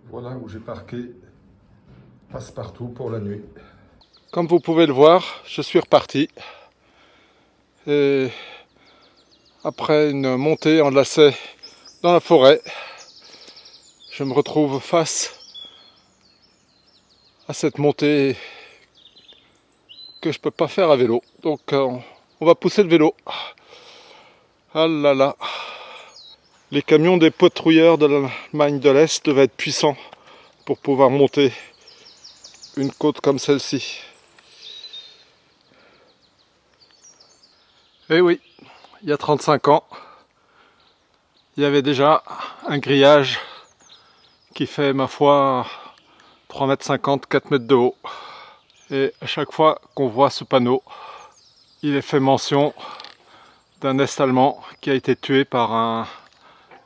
Voilà où j'ai parqué Passepartout pour la nuit. Comme vous pouvez le voir, je suis reparti. Et après une montée en lacet dans la forêt, je me retrouve face à cette montée que je peux pas faire à vélo. Donc on va pousser le vélo. Ah là là. Les camions des patrouilleurs de l'Allemagne de l'Est devaient être puissants pour pouvoir monter une côte comme celle-ci. Eh oui, il y a 35 ans, il y avait déjà un grillage qui fait, ma foi, 3,50 m, 4 mètres de haut. Et à chaque fois qu'on voit ce panneau, il est fait mention d'un Est-Allemand qui a été tué par un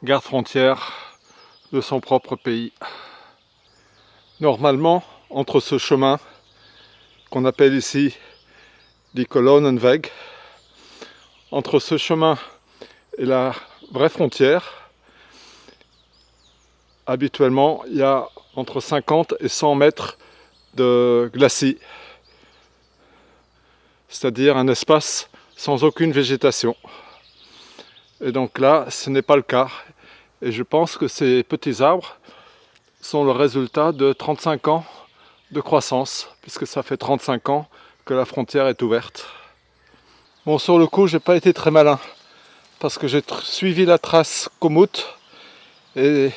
garde-frontière de son propre pays. Normalement, entre ce chemin qu'on appelle ici die Kolonnenweg, entre ce chemin et la vraie frontière, habituellement, il y a entre 50 et 100 mètres de glacis, c'est-à-dire un espace sans aucune végétation. Et donc là, ce n'est pas le cas. Et je pense que ces petits arbres sont le résultat de 35 ans de croissance, puisque ça fait 35 ans que la frontière est ouverte. Bon, sur le coup, j'ai pas été très malin, parce que j'ai suivi la trace Komoot, et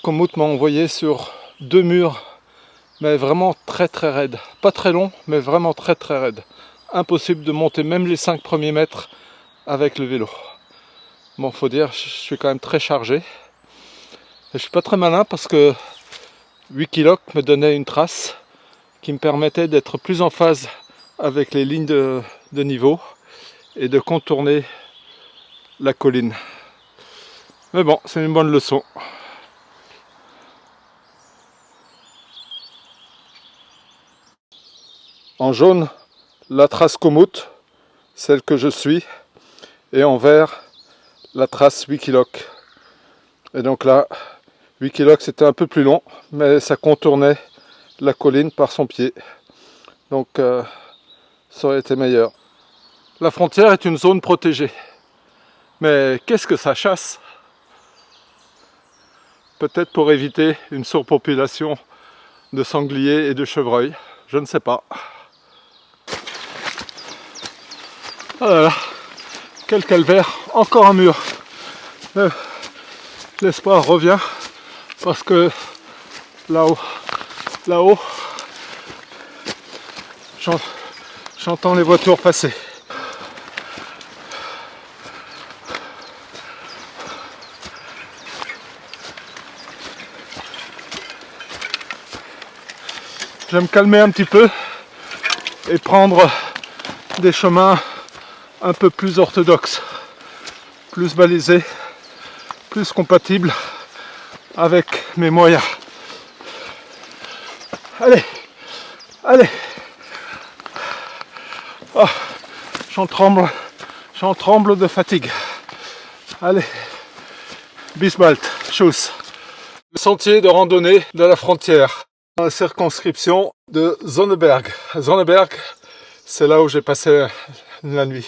Komoot m'a envoyé sur 2 murs, mais vraiment très très raides. Pas très longs, mais vraiment très très raides. Impossible de monter même les 5 premiers mètres avec le vélo. Bon, faut dire, je suis quand même très chargé. Et je suis pas très malin parce que 8 km me donnait une trace qui me permettait d'être plus en phase avec les lignes de niveau et de contourner la colline. Mais bon, c'est une bonne leçon. En jaune, la trace Komoot, celle que je suis, et en vert, la trace 8 km. Et donc là, 8 km c'était un peu plus long, mais ça contournait la colline par son pied. Donc ça aurait été meilleur. La frontière est une zone protégée. Mais qu'est-ce que ça chasse? Peut-être pour éviter une surpopulation de sangliers et de chevreuils, je ne sais pas. Oh là là, quel calvaire, encore un mur. L'espoir revient parce que là-haut, j'entends les voitures passer. Je vais me calmer un petit peu et prendre des chemins un peu plus orthodoxes, plus balisés, plus compatibles avec mes moyens. Allez, allez. Oh, j'en tremble de fatigue. Allez, bis bald, tschüss. Le sentier de randonnée de la frontière, dans la circonscription de Sonneberg. Sonneberg, c'est là où j'ai passé la nuit.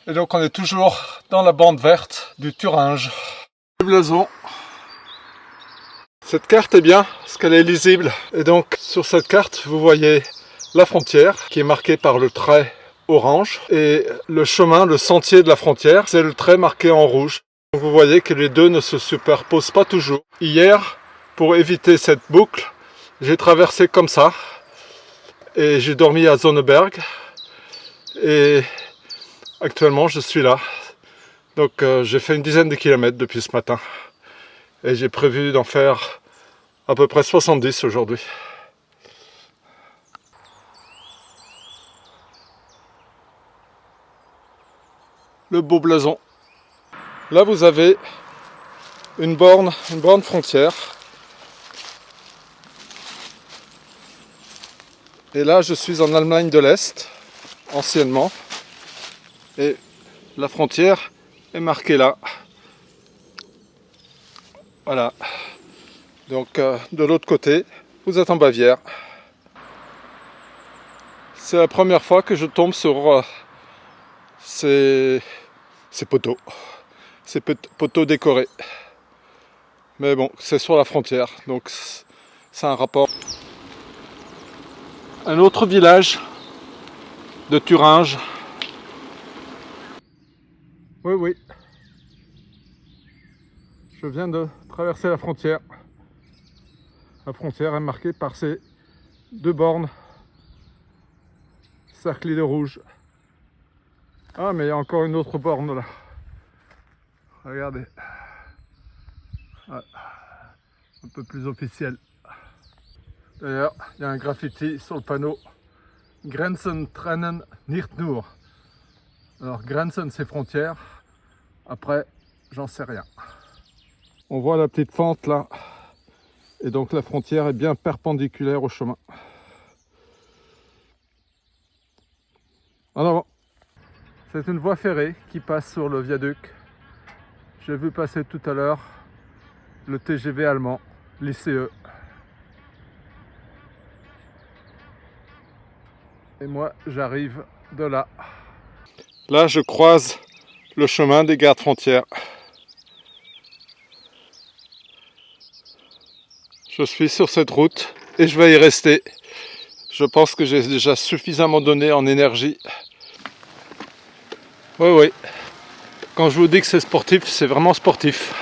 Et donc on est toujours dans la bande verte du Thuringe. Le blason. Cette carte est bien parce qu'elle est lisible. Et donc sur cette carte, vous voyez la frontière qui est marquée par le trait orange. Et le chemin, le sentier de la frontière, c'est le trait marqué en rouge. Donc vous voyez que les deux ne se superposent pas toujours. Hier, pour éviter cette boucle, j'ai traversé comme ça. Et j'ai dormi à Sonneberg. Et actuellement, je suis là. Donc j'ai fait une dizaine de kilomètres depuis ce matin. Et j'ai prévu d'en faire à peu près 70 aujourd'hui. Le beau blason. Là vous avez une borne frontière. Et là je suis en Allemagne de l'Est, anciennement. Et la frontière est marquée là. Voilà. Donc de l'autre côté, vous êtes en Bavière. C'est la première fois que je tombe sur ces poteaux. Ces poteaux décorés. Mais bon, c'est sur la frontière, donc c'est un rapport. Un autre village de Thuringe. Oui, oui. Je viens de traverser la frontière. La frontière est marquée par ces deux bornes cerclées de rouge. Ah, mais il y a encore une autre borne là. Regardez. Ouais. Un peu plus officiel. D'ailleurs, il y a un graffiti sur le panneau. Grenzen trennen nicht nur. Alors, Grenzen, c'est frontière. Après, j'en sais rien. On voit la petite fente là. Et donc, la frontière est bien perpendiculaire au chemin. En avant. C'est une voie ferrée qui passe sur le viaduc. J'ai vu passer tout à l'heure le TGV allemand, l'ICE. Et moi, j'arrive de là. Là, je croise le chemin des gardes frontières. Je suis sur cette route et je vais y rester. Je pense que j'ai déjà suffisamment donné en énergie. Oui, oui. Quand je vous dis que c'est sportif, c'est vraiment sportif.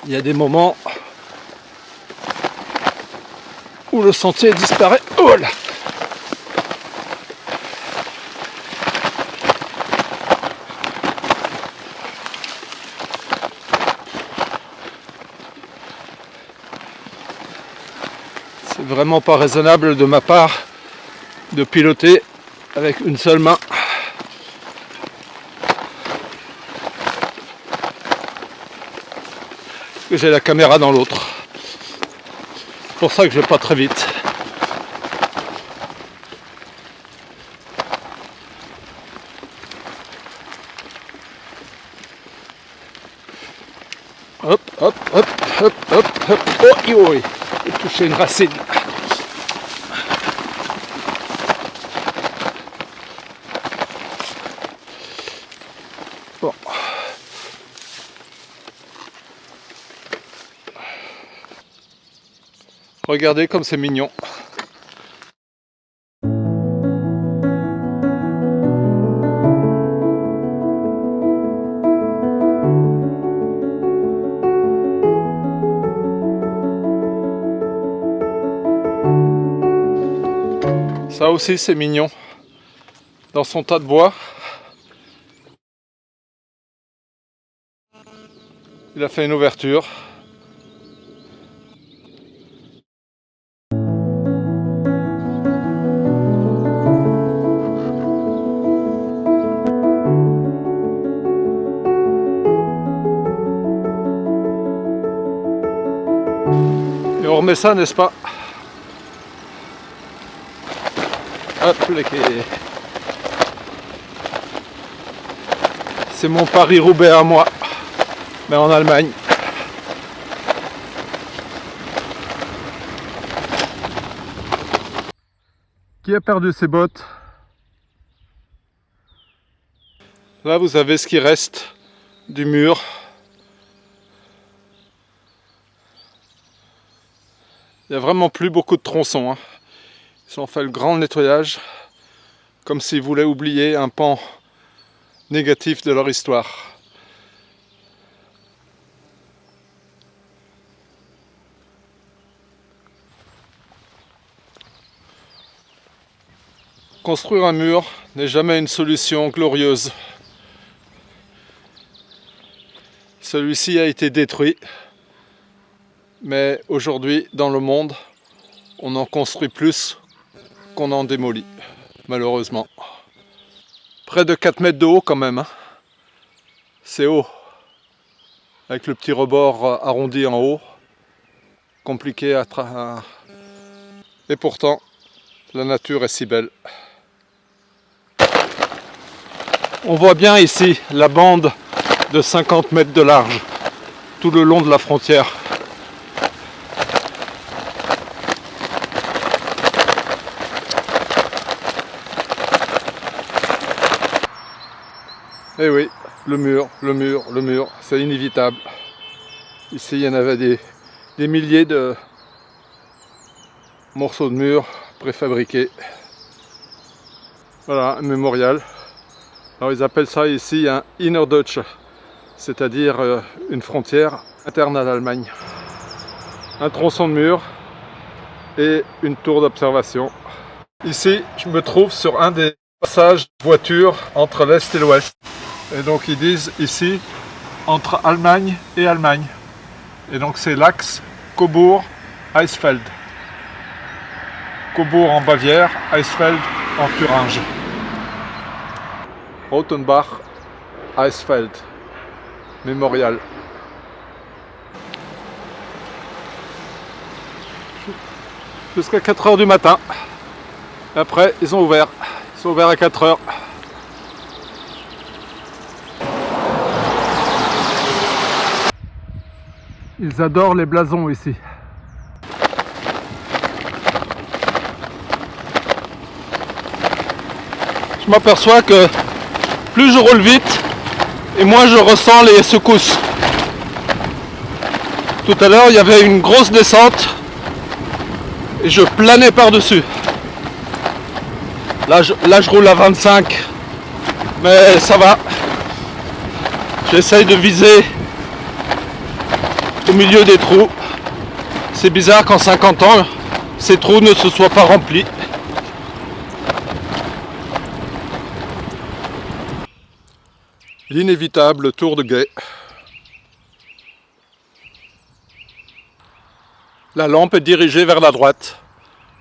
Il y a des moments où le sentier disparaît. Oh là! C'est vraiment pas raisonnable de ma part de piloter avec une seule main. Que j'ai la caméra dans l'autre. C'est pour ça que je vais pas très vite. Hop, hop, hop, hop, hop, hop. Oh, oh, j'ai touché une racine. Bon. Regardez comme c'est mignon. Ça aussi c'est mignon. Dans son tas de bois, il a fait une ouverture. Et on remet ça, n'est-ce pas? Hop, les quais. C'est mon Paris-Roubaix à moi, mais en Allemagne. Qui a perdu ses bottes? Là, vous avez ce qui reste du mur. Il n'y a vraiment plus beaucoup de tronçons, hein. Ils ont fait le grand nettoyage, comme s'ils voulaient oublier un pan négatif de leur histoire. Construire un mur n'est jamais une solution glorieuse. Celui-ci a été détruit, mais aujourd'hui, dans le monde, on en construit plus qu'on en démolit, malheureusement. Près de 4 mètres de haut quand même, hein. C'est haut. Avec le petit rebord arrondi en haut. Compliqué à Et pourtant, la nature est si belle. On voit bien ici la bande de 50 mètres de large, tout le long de la frontière. Eh oui, le mur, c'est inévitable. Ici, il y en avait des milliers de morceaux de mur préfabriqués. Voilà, un mémorial. Alors ils appellent ça ici un Innerdeutsche, c'est-à-dire une frontière interne à l'Allemagne. Un tronçon de mur et une tour d'observation. Ici, je me trouve sur un des passages de voitures entre l'Est et l'Ouest. Et donc ils disent ici, entre Allemagne et Allemagne. Et donc c'est l'axe Cobourg-Eisfeld. Cobourg en Bavière, Eisfeld en Thuringe. Rotenbach, Eisfeld, mémorial. Jusqu'à 4 h du matin. Après, ils ont ouvert. Ils sont ouverts à 4 h. Ils adorent les blasons ici. Je m'aperçois que plus je roule vite et moins je ressens les secousses. Tout à l'heure, il y avait une grosse descente et je planais par-dessus. Là, je roule à 25, mais ça va. J'essaye de viser au milieu des trous. C'est bizarre qu'en 50 ans, ces trous ne se soient pas remplis. L'inévitable tour de guet. La lampe est dirigée vers la droite,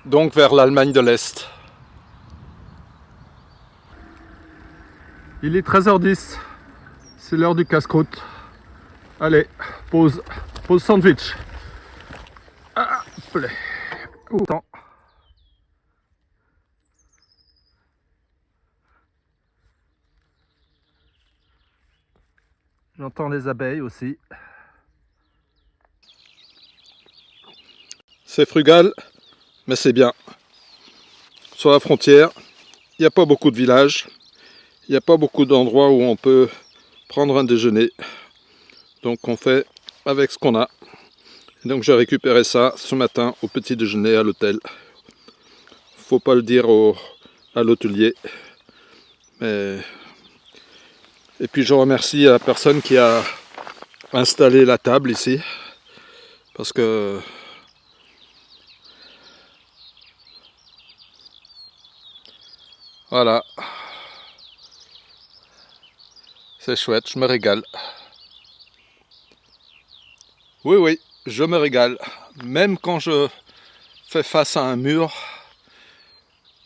donc vers l'Allemagne de l'Est. Il est 13h10, c'est l'heure du casse-croûte. Allez, pause sandwich. Autant. J'entends les abeilles aussi. C'est frugal, mais c'est bien. Sur la frontière, il n'y a pas beaucoup de villages. Il n'y a pas beaucoup d'endroits où on peut prendre un déjeuner. Donc on fait avec ce qu'on a. Et donc j'ai récupéré ça ce matin au petit déjeuner à l'hôtel. Faut pas le dire à l'hôtelier. Mais... Et puis je remercie la personne qui a installé la table ici. Parce que... Voilà. C'est chouette, je me régale. Oui, je me régale. Même quand je fais face à un mur,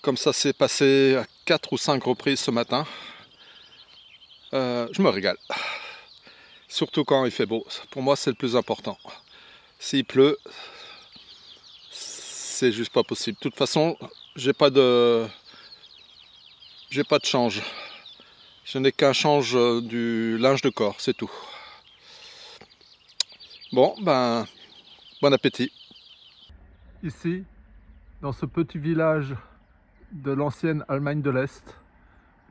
comme ça s'est passé à 4 ou 5 reprises ce matin, je me régale. Surtout quand il fait beau. Pour moi, c'est le plus important. S'il pleut, c'est juste pas possible. De toute façon, j'ai pas de change. Je n'ai qu'un change du linge de corps, c'est tout. Bon, ben, bon appétit. Ici, dans ce petit village de l'ancienne Allemagne de l'Est,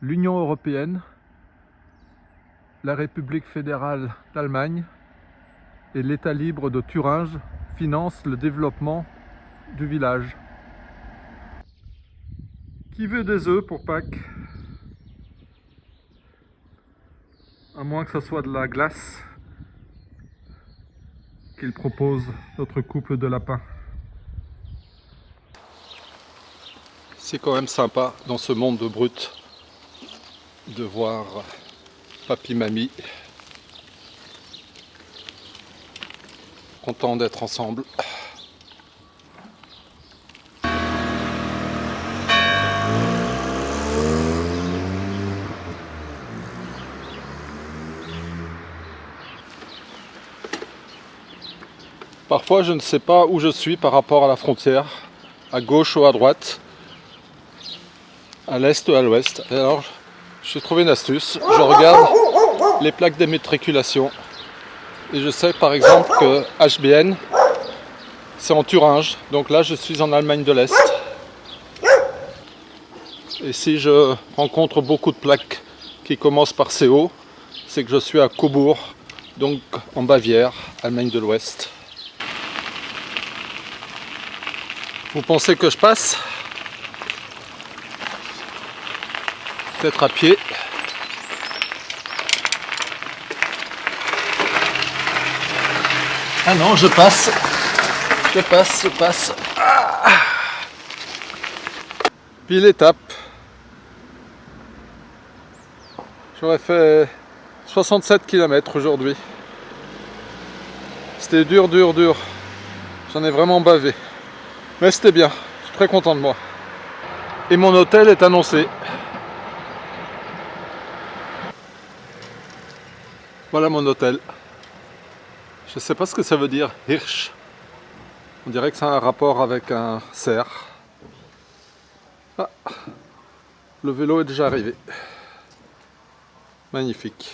l'Union européenne, la République fédérale d'Allemagne et l'État libre de Thuringe financent le développement du village. Qui veut des œufs pour Pâques? À moins que ce soit de la glace qu'il propose notre couple de lapins. C'est quand même sympa dans ce monde de brut de voir papy, mamie contents d'être ensemble. Parfois je ne sais pas où je suis par rapport à la frontière, à gauche ou à droite, à l'est ou à l'ouest. Alors j'ai trouvé une astuce, je regarde les plaques d'immatriculation et je sais par exemple que HBN c'est en Thuringe, donc là je suis en Allemagne de l'Est. Et si je rencontre beaucoup de plaques qui commence par CO, c'est que je suis à Cobourg, donc en Bavière, Allemagne de l'Ouest. Vous pensez que je passe? Peut-être à pied. Ah non, je passe. Je passe. Ah. Puis l'étape. J'aurais fait 67 km aujourd'hui. C'était dur. J'en ai vraiment bavé. Mais c'était bien. Je suis très content de moi. Et mon hôtel est annoncé. Voilà mon hôtel. Je ne sais pas ce que ça veut dire, Hirsch. On dirait que ça a un rapport avec un cerf. Ah, le vélo est déjà arrivé. Magnifique.